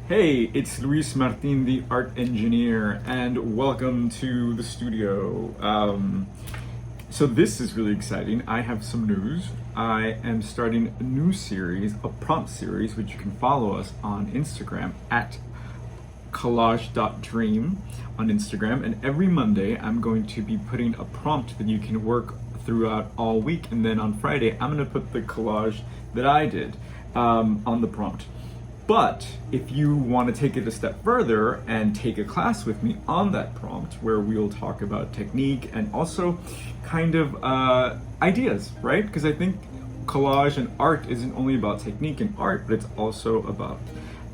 Hey, it's Luis Martin, the art engineer, and welcome to the studio. So this is really exciting. I have some news. I am starting a new series, a prompt series, which you can follow us on Instagram at collage.dream on Instagram. And every Monday, I'm going to be putting a prompt that you can work throughout all week. And then on Friday, I'm going to put the collage that I did on the prompt. But if you want to take it a step further and take a class with me on that prompt, where we'll talk about technique and also kind of ideas, right? Because I think collage and art isn't only about technique and art, but it's also about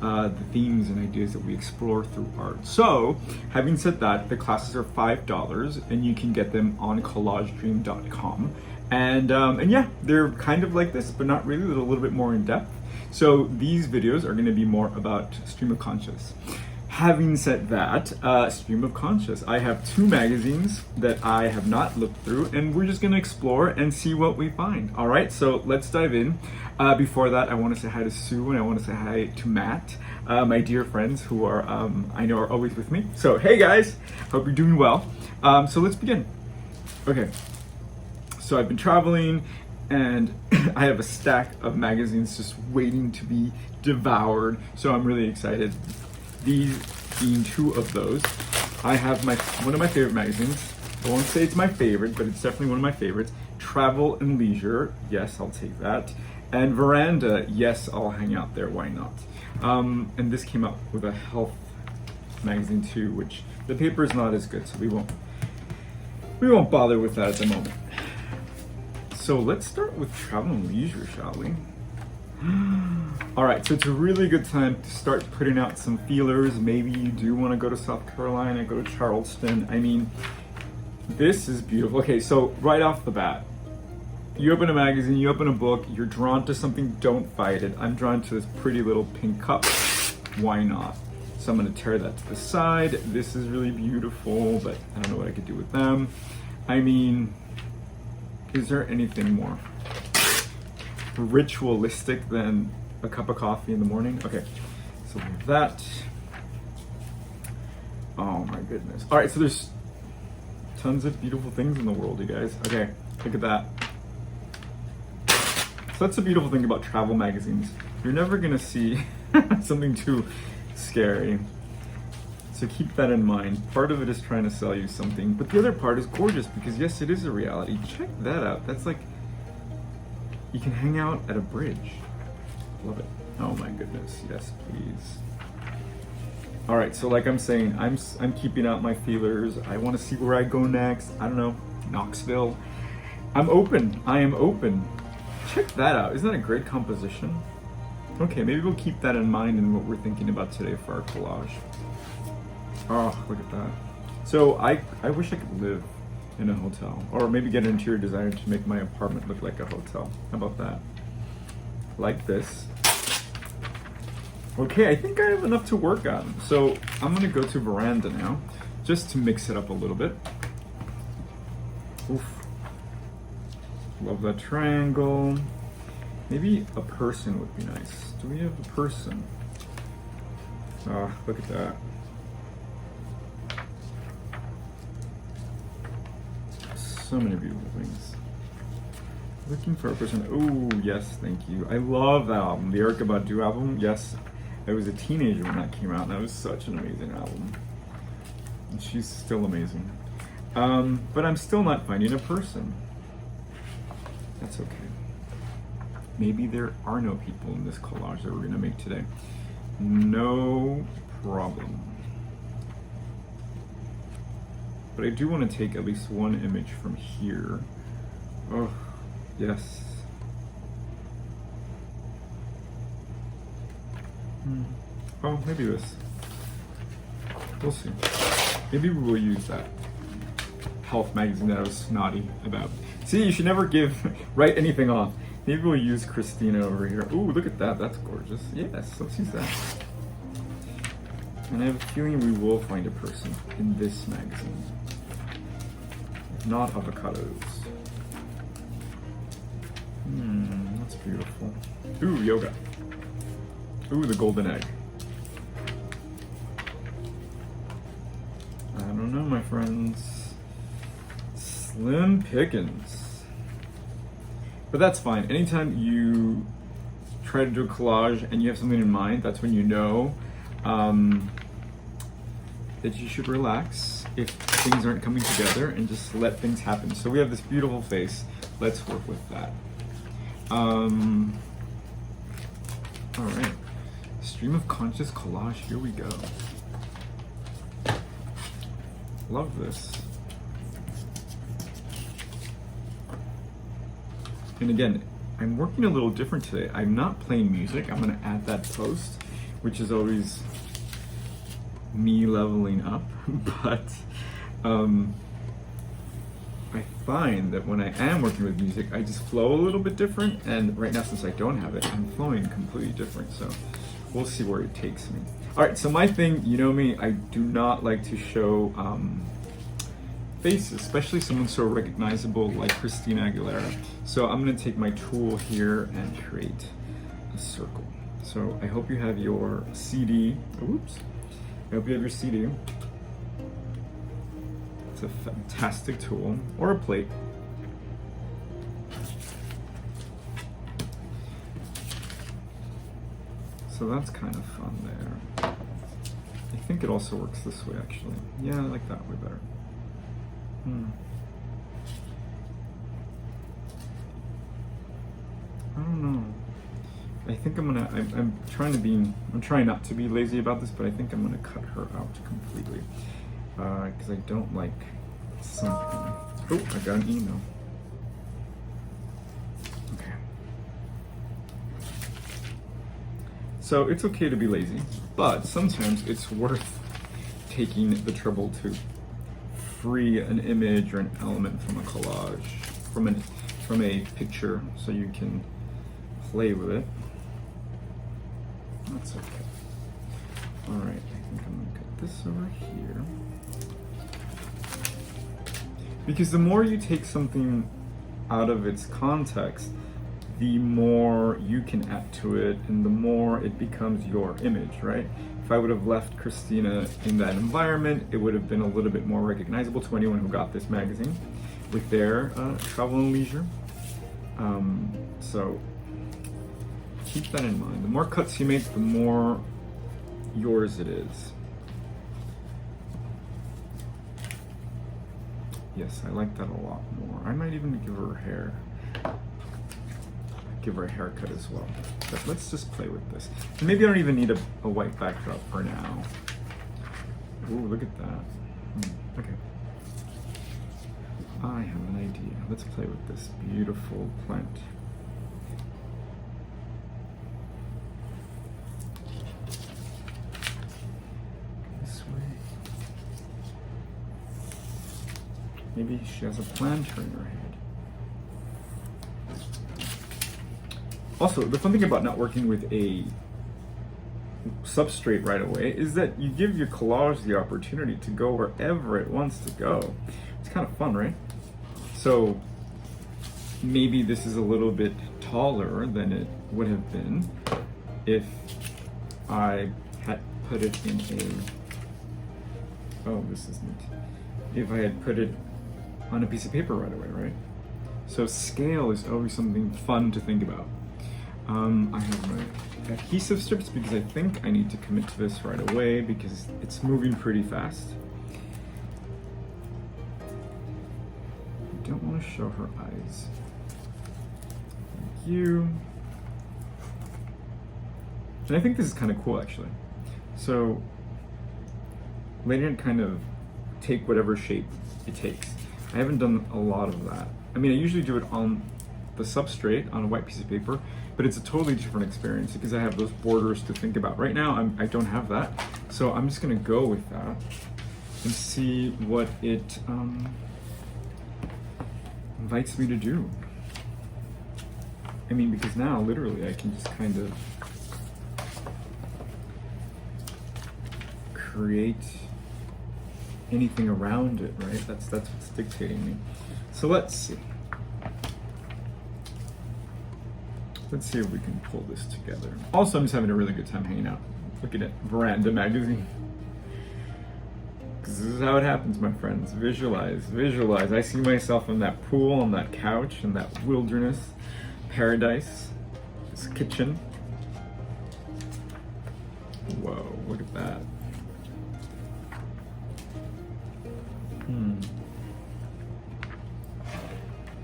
the themes and ideas that we explore through art. So, having said that, the classes are $5 and you can get them on collagedream.com. And yeah, they're kind of like this, but not really. They're a little bit more in depth. So these videos are going to be more about stream of conscious. Having said that, stream of conscious, I have 2 magazines that I have not looked through, and we're just going to explore and see what we find. All right, so let's dive in. Before that, I want to say hi to Sue, and I want to say hi to Matt, my dear friends who are, I know, are always with me. So hey guys, hope you're doing well. So let's begin. Okay, so I've been traveling, and I have a stack of magazines just waiting to be devoured, so I'm really excited. These being 2 of those. I have one of my favorite magazines. I won't say it's my favorite, but it's definitely one of my favorites. Travel and Leisure, yes, I'll take that. And Veranda, yes, I'll hang out there, why not? And this came out with a health magazine too, which the paper is not as good, so we won't bother with that at the moment. So let's start with Travel and Leisure, shall we? All right, so it's a really good time to start putting out some feelers. Maybe you do want to go to South Carolina, go to Charleston. I mean, this is beautiful. Okay, so right off the bat, you open a magazine, you open a book, you're drawn to something, don't fight it. I'm drawn to this pretty little pink cup. Why not? So I'm going to tear that to the side. This is really beautiful, but I don't know what I could do with them. I mean, is there anything more ritualistic than a cup of coffee in the morning? Okay, so that, oh my goodness. All right, so there's tons of beautiful things in the world, you guys. Okay, look at that. So that's the beautiful thing about travel magazines. You're never gonna see something too scary. So keep that in mind. Part of it is trying to sell you something, but the other part is gorgeous because yes, it is a reality. Check that out. That's like, you can hang out at a bridge. Love it. Oh my goodness. Yes, please. All right. So like I'm saying, I'm keeping out my feelers. I want to see where I go next. I don't know, Knoxville. I'm open. I am open. Check that out. Isn't that a great composition? Okay, maybe we'll keep that in mind in what we're thinking about today for our collage. Oh, look at that. So I wish I could live in a hotel, or maybe get an interior designer to make my apartment look like a hotel. How about that? Like this. Okay, I think I have enough to work on. So I'm gonna go to Veranda now, just to mix it up a little bit. Oof. Love that triangle. Maybe a person would be nice. Do we have a person? Ah, look at that. So many beautiful things. Looking for a person. Oh, yes, thank you. I love that album. The Erykah Badu album. Yes, I was a teenager when that came out, and that was such an amazing album. And she's still amazing. But I'm still not finding a person. That's okay. Maybe there are no people in this collage that we're going to make today. No problem. But I do want to take at least one image from here. Oh, yes. Oh, maybe this. We'll see. Maybe we will use that health magazine that I was snotty about. See, you should never write anything off. Maybe we'll use Christina over here. Ooh, look at that. That's gorgeous. Yes, let's use that. And I have a feeling we will find a person in this magazine. If not avocados. That's beautiful. Ooh, yoga. Ooh, the golden egg. don't know, my friends. Slim pickings. But that's fine. Anytime you try to do a collage and you have something in mind, that's when you know that you should relax if things aren't coming together and just let things happen. So we have this beautiful face. Let's work with that. All right. Stream of conscious collage. Here we go. Love this. And again, I'm working a little different today. I'm not playing music. I'm going to add that post, which is always me leveling up. But I find that when I am working with music, I just flow a little bit different. And right now, since I don't have it, I'm flowing completely different. So we'll see where it takes me. All right, so my thing, you know me, I do not like to show faces, especially someone so recognizable like Christina Aguilera. So I'm gonna take my tool here and create a circle. So I hope you have your CD. Oops. I hope you have your CD. It's a fantastic tool, or a plate. So that's kind of fun there. I think it also works this way, actually. Yeah, I like that way better. I don't know. I think I'm trying not to be lazy about this, but I think I'm gonna cut her out completely. Because I don't like something. Oh, I got an email. Okay. So it's okay to be lazy, but sometimes it's worth taking the trouble to free an image or an element from a collage, from a picture, so you can play with it. That's okay. All right, I think I'm gonna cut this over here. Because the more you take something out of its context, the more you can add to it and the more it becomes your image, right? If I would have left Christina in that environment, it would have been a little bit more recognizable to anyone who got this magazine with their travel and leisure. So keep that in mind. The more cuts you make, the more yours it is. Yes, I like that a lot more. I might even give her hair. Give her a haircut as well. But let's just play with this. And maybe I don't even need a white backdrop for now. Ooh, look at that. Okay. I have an idea. Let's play with this beautiful plant. This way. Maybe she has a planter in her head. Also, the fun thing about not working with a substrate right away is that you give your collage the opportunity to go wherever it wants to go. It's kind of fun, right? So maybe this is a little bit taller than it would have been if I had put it in a, oh, this is neat. If I had put it on a piece of paper right away, right? So scale is always something fun to think about. I have my adhesive strips because I think I need to commit to this right away because it's moving pretty fast. I don't want to show her eyes. Thank you. And I think this is kind of cool actually. So letting it kind of take whatever shape it takes. I haven't done a lot of that. I mean, I usually do it on the substrate on a white piece of paper, but it's a totally different experience because I have those borders to think about. Right now, I don't have that, so I'm just gonna go with that and see what it invites me to do. I mean, because now, literally, I can just kind of create anything around it, right? That's what's dictating me. So let's see. Let's see if we can pull this together. Also, I'm just having a really good time hanging out. Looking at Veranda magazine. Because this is how it happens, my friends. Visualize, visualize. I see myself in that pool, on that couch, in that wilderness, paradise, this kitchen. Whoa, look at that.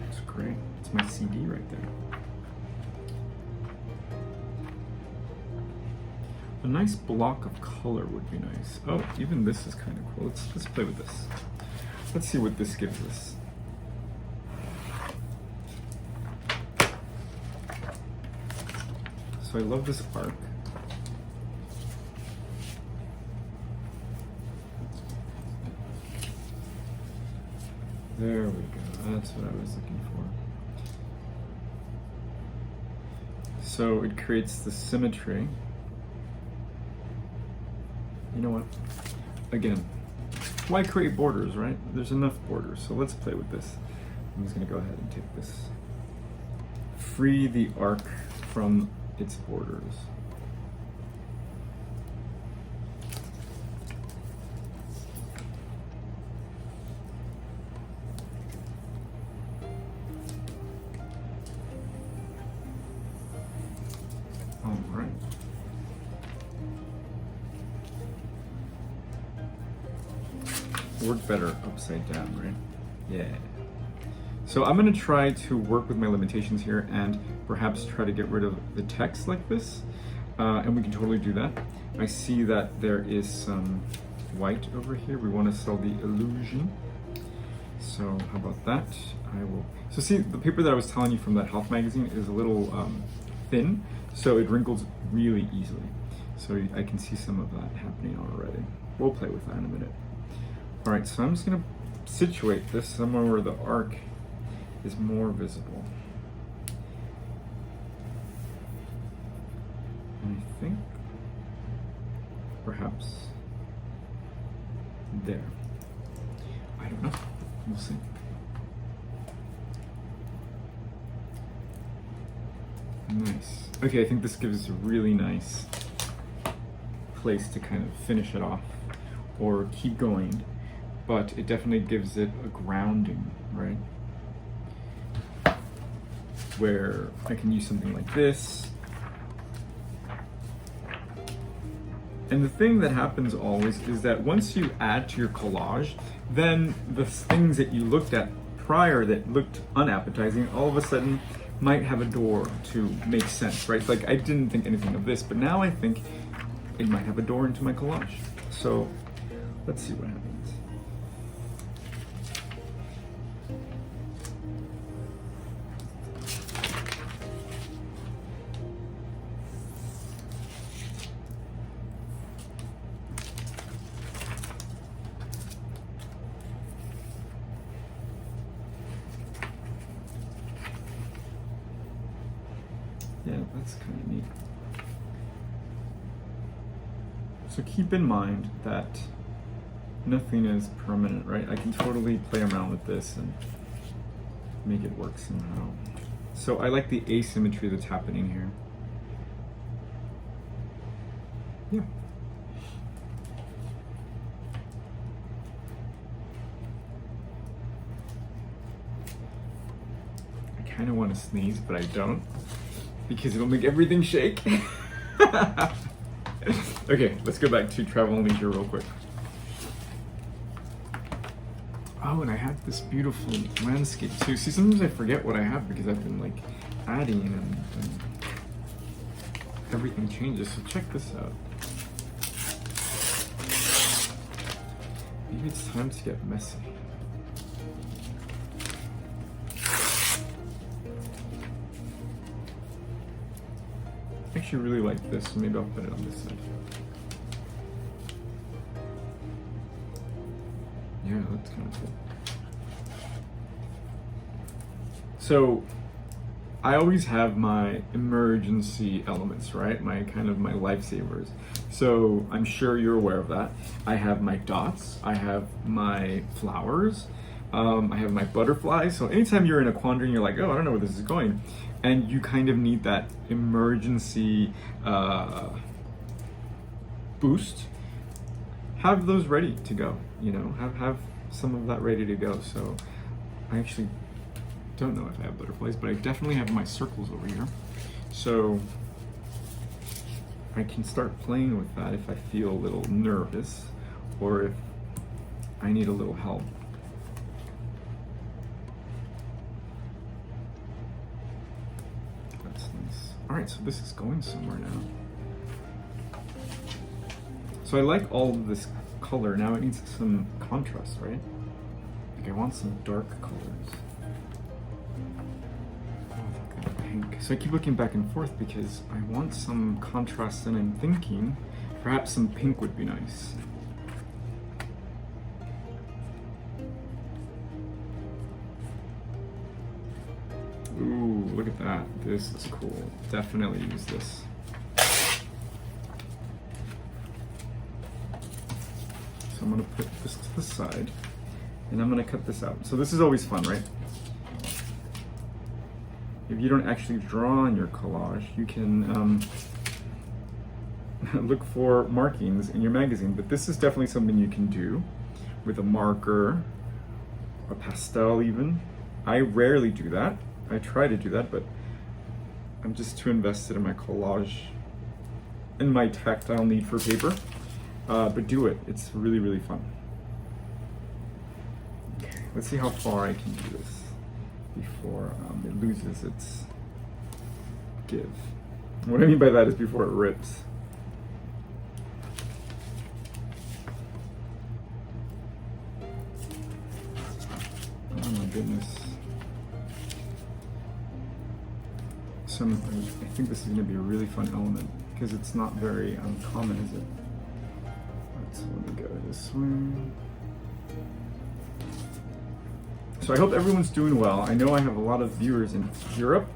It's great. It's my CD right there. A nice block of color would be nice. Oh, even this is kind of cool. Let's play with this. Let's see what this gives us. So I love this arc. There we go. That's what I was looking for. So it creates the symmetry. You know what? Again, why create borders, right? There's enough borders, so let's play with this. I'm just gonna go ahead and take this. Free the arc from its borders. All right. Work better upside down, right? Yeah. So I'm gonna try to work with my limitations here and perhaps try to get rid of the text like this. And we can totally do that. I see that there is some white over here. We wanna sell the illusion. So how about that? I will. So see, the paper that I was telling you from that health magazine is a little thin, so it wrinkles really easily. So I can see some of that happening already. We'll play with that in a minute. All right, so I'm just gonna situate this somewhere where the arc is more visible. And I think perhaps there. I don't know, we'll see. Nice. Okay, I think this gives us a really nice place to kind of finish it off or keep going. But it definitely gives it a grounding, right? Where I can use something like this. And the thing that happens always is that once you add to your collage, then the things that you looked at prior that looked unappetizing, all of a sudden might have a door to make sense, right? Like I didn't think anything of this, but now I think it might have a door into my collage. So let's see what happens. Yeah, that's kind of neat. So keep in mind that nothing is permanent, right? I can totally play around with this and make it work somehow. So I like the asymmetry that's happening here. Yeah. I kind of want to sneeze, but I don't, because it'll make everything shake. Okay, let's go back to travel and leisure real quick. Oh, and I have this beautiful landscape too. See, sometimes I forget what I have because I've been like adding and everything changes. So check this out. Maybe it's time to get messy. I actually really like this, so maybe I'll put it on this side. Yeah, that's kind of cool. So I always have my emergency elements, right? My kind of my lifesavers. So I'm sure you're aware of that. I have my dots, I have my flowers, I have my butterflies. So anytime you're in a quandary and you're like, oh, I don't know where this is going, and you kind of need that emergency boost, have those ready to go, you know, have some of that ready to go. So I actually don't know if I have butterflies, but I definitely have my circles over here. So I can start playing with that if I feel a little nervous or if I need a little help. That's nice. All right, so this is going somewhere now. So I like all of this color. Now it needs some contrast, right? Like I want some dark colors. Oh, look at pink. So I keep looking back and forth because I want some contrast, and I'm thinking perhaps some pink would be nice. Ooh, look at that. This is cool. Definitely use this. So I'm gonna put this to the side and I'm gonna cut this out. So this is always fun, right? If you don't actually draw on your collage, you can look for markings in your magazine, but this is definitely something you can do with a marker, a pastel even. I rarely do that. I try to do that, but I'm just too invested in my collage and my tactile need for paper. But do it. It's really, really fun. Okay, let's see how far I can do this before it loses its give. What I mean by that is before it rips. Oh my goodness. I think this is going to be a really fun element because it's not very common, is it? So let me go this way. So I hope everyone's doing well. I know I have a lot of viewers in Europe,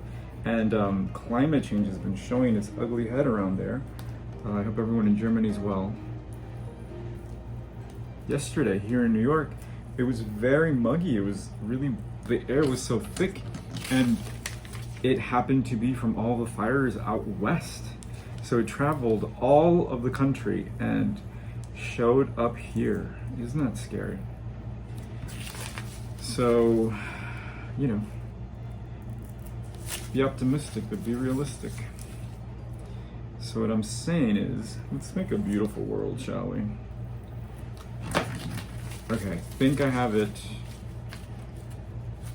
and climate change has been showing its ugly head around there. I hope everyone in Germany is well. Yesterday here in New York, it was very muggy. It was really, the air was so thick, and it happened to be from all the fires out west. So it traveled all of the country and showed up here. Isn't that scary? So, you know, be optimistic, but be realistic. So what I'm saying is, let's make a beautiful world, shall we? Okay, I think I have it.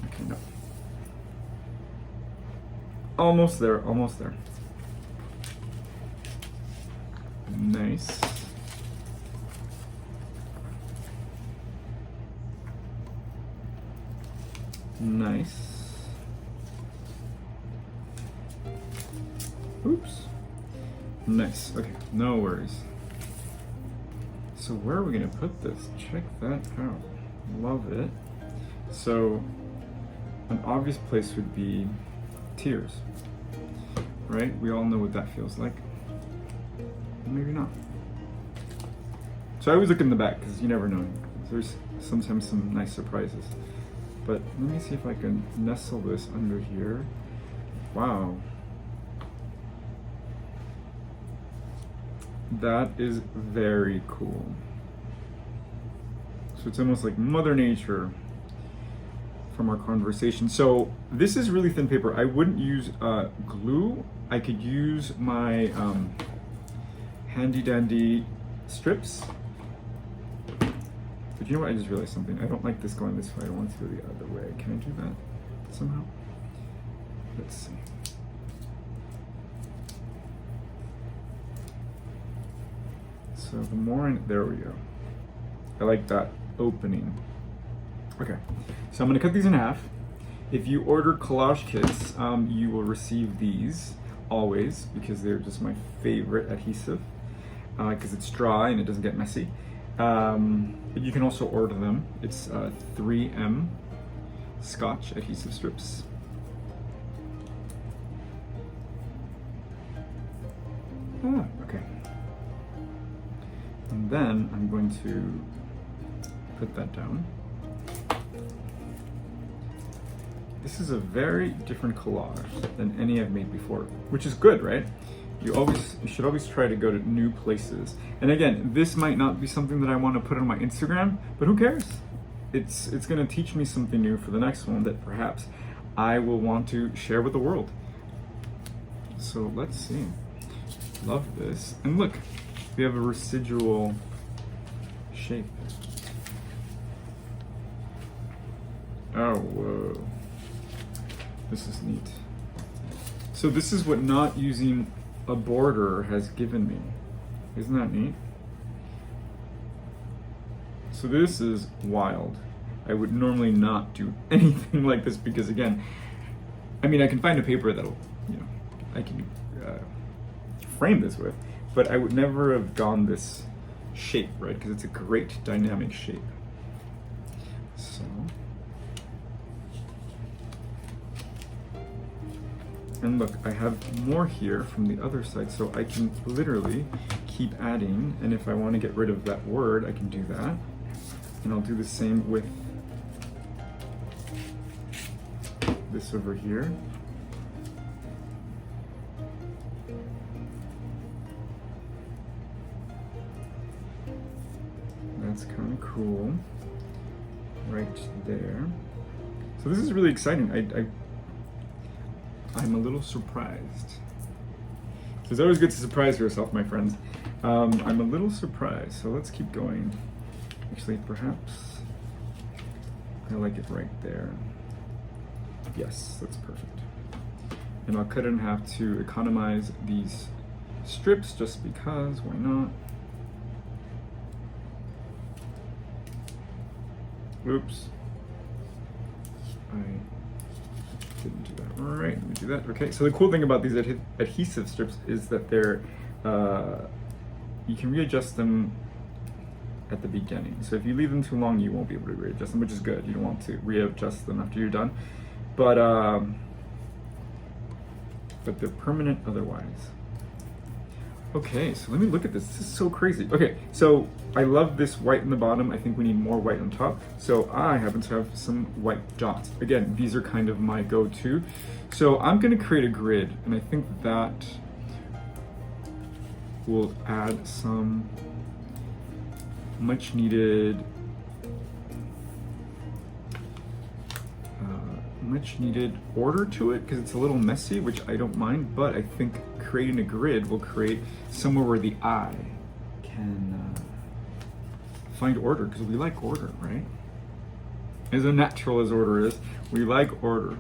Okay, no. Almost there, almost there. Nice. Nice. Oops. Nice. Okay, no worries. So where are we gonna put this? Check that out. Love it. So an obvious place would be tears, right? We all know what that feels like. Maybe not. So I always look in the back because you never know. There's sometimes some nice surprises. But let me see if I can nestle this under here. Wow. That is very cool. So it's almost like Mother Nature from our conversation. So this is really thin paper. I wouldn't use glue. I could use my handy dandy strips. But you know what? I just realized something. I don't like this going this way. I want it to go the other way. Can I do that somehow? Let's see. So the more, there we go. I like that opening. Okay, so I'm gonna cut these in half. If you order collage kits, you will receive these always because they're just my favorite adhesive because it's dry and it doesn't get messy. But you can also order them. It's 3M Scotch adhesive strips. Okay. And then I'm going to put that down. This is a very different collage than any I've made before, which is good, right? You should always try to go to new places. And again, this might not be something that I want to put on my Instagram, but who cares? It's going to teach me something new for the next one that perhaps I will want to share with the world. So let's see. Love this. And look, we have a residual shape. Oh, whoa. This is neat. So this is what not using a border has given me. Isn't that neat? So this is wild. I would normally not do anything like this because, again, I mean, I can find a paper that'll, you know, I can frame this with, but I would never have gone this shape, right? Because it's a great dynamic shape. So, and look, I have more here from the other side, so I can literally keep adding, and if I want to get rid of that word, I can do that. And I'll do the same with this over here. That's kind of cool, right there. So this is really exciting. I'm a little surprised. So it's always good to surprise yourself, my friends. I'm a little surprised, so let's keep going. Actually, perhaps I like it right there. Yes, that's perfect. And I'll cut it in half to economize these strips just because, why not? Oops. I didn't do that right. Let me do that. Okay, so the cool thing about these adhesive strips is that they're, you can readjust them at the beginning. So if you leave them too long, you won't be able to readjust them, which is good. You don't want to readjust them after you're done. But they're permanent otherwise. Okay, so let me look at this. This is so crazy. Okay, so I love this white in the bottom. I think we need more white on top. So I happen to have some white dots. Again, these are kind of my go-to. So I'm gonna create a grid, and I think that will add some much needed order to it, because it's a little messy, which I don't mind, but I think creating a grid will create somewhere where the eye can find order, because we like order, right? As unnatural as order is, we like order.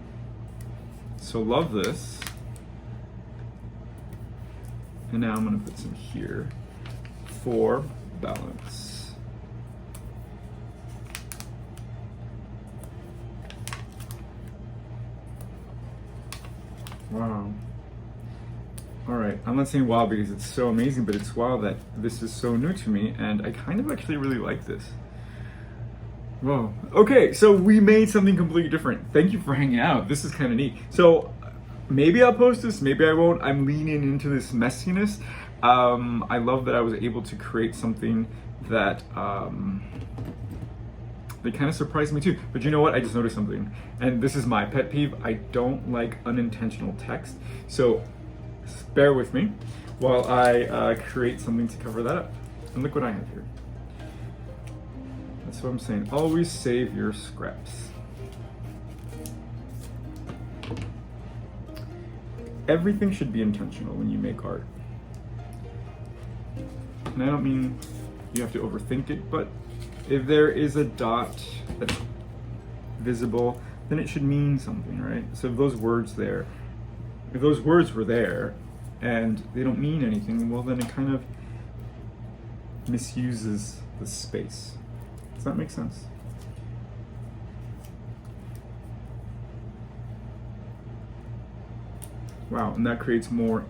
So love this. And now I'm gonna put some here for balance. Wow. All right, I'm not saying wow because it's so amazing, but it's wow that this is so new to me, and I kind of actually really like this. Whoa. Okay, so we made something completely different. Thank you for hanging out. This is kind of neat. So maybe I'll post this, maybe I won't. I'm leaning into this messiness. I love that I was able to create something that they kind of surprised me too. But you know what? I just noticed something. And this is my pet peeve. I don't like unintentional text. So bear with me while I create something to cover that up. And look what I have here. That's what I'm saying. Always save your scraps. Everything should be intentional when you make art. And I don't mean you have to overthink it, but if there is a dot that's visible, then it should mean something, right? So if those words were there and they don't mean anything, well then it kind of misuses the space. Does that make sense? Wow, and that creates more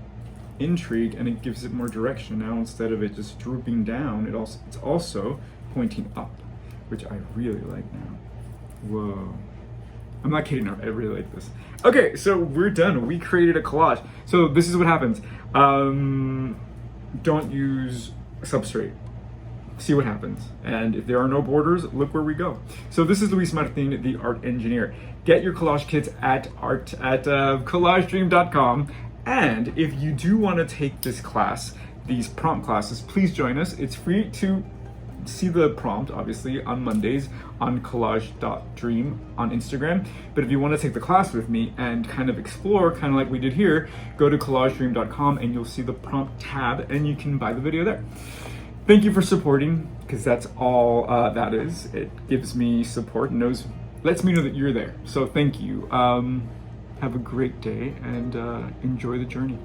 intrigue and it gives it more direction. Now instead of it just drooping down, it's also pointing up, which I really like now. Whoa. I'm not kidding, I really like this. Okay, so we're done. We created a collage. So this is what happens. Don't use substrate. See what happens. And if there are no borders, look where we go. So this is Luis Martin, the art engineer. Get your collage kits at collagedream.com. And if you do want to take this class, these prompt classes, please join us. It's free to see the prompt, obviously, on Mondays on collage.dream on Instagram. But if you want to take the class with me and kind of explore, kind of like we did here, go to collagedream.com and you'll see the prompt tab and you can buy the video there. Thank you for supporting, because that's all that is. It gives me support and lets me know that you're there. So thank you. Have a great day and enjoy the journey.